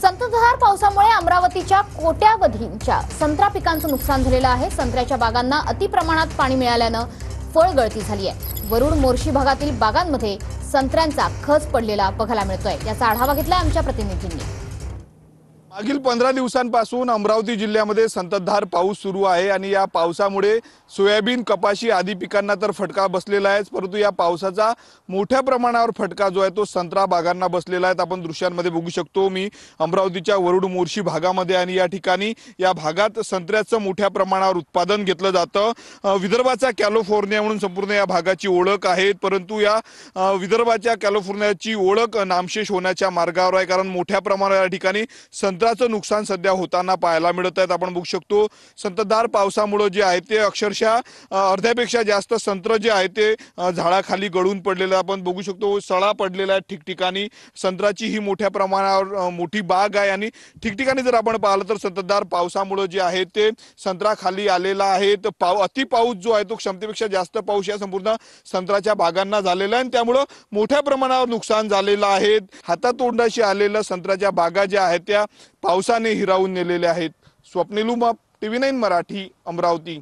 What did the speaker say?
संततधार पावसामुळे अमरावतीच्या कोट्यावधींच्या संत्रा पिकांचं नुकसान झालेलं आहे। संत्र्याच्या बागांना अतिप्रमाणात पाणी मिळाल्यानं फळगळती झाली आहे। वरुड मोर्शी भागातील बागांमध्ये संत्र्यांचा खच पडलेला बघायला मिळतोय। याचा आढावा घेतलाय आमच्या प्रतिनिधींनी। मागील 15 दिवसांपासून अमरावती जिल्ह्यामध्ये संततधार पाऊस सुरू आहे आणि या पावसामुळे सोयाबीन, कपाशी आदी पिकांना तर फटका बसलेला आहे, परंतु या पावसाचा मोठ्या प्रमाणावर फटका जो आहे तो संत्रा बागांना बसलेला आहे। आपण दृश्यांमध्ये बघू शकतो, मी अमरावतीच्या वरुड मोर्शी भागामध्ये आणि या ठिकाणी या भागात संत्र्याचं मोठ्या प्रमाणावर उत्पादन घेतलं जातं। विदर्भाचा कॅलिफोर्निया म्हणून संपूर्ण या भागाची ओळख आहे, परंतु या विदर्भाच्या कॅलिफोर्नियाची ओळख नामशेष होण्याच्या मार्गावर आहे, कारण मोठ्या प्रमाणावर या ठिकाणी संत्र्याचं नुकसान सध्या होताना पाहायला मिळत आहे। आपण बघू शकतो, संततधार पावसामुळे जे आहे ते अक्षरशः अर्ध्यापेक्षा जास्त संत्र जे आहे ते झाडाखाली गळून पडलेलं आपण बघू शकतो। सळा पडलेला आहे ठिकठिकाणी। संत्र्याची ही मोठ्या प्रमाणावर मोठी बाग आहे आणि ठिकठिकाणी जर आपण पाहिलं तर संततधार पावसामुळे जे आहे ते संत्रा खाली आलेला आहे। तर अति पाऊस जो आहे तो क्षमतेपेक्षा जास्त पाऊस या संपूर्ण संत्र्याच्या बागांना झालेला आहे, त्यामुळे मोठ्या प्रमाणावर नुकसान झालेलं आहे। हातातोंडाशी आलेल्या संत्र्याच्या बागा ज्या आहेत त्या पावसाने हिरावून नेलेल्या आहेत। स्वप्नील उमाप, TV9 मराठी, अमरावती।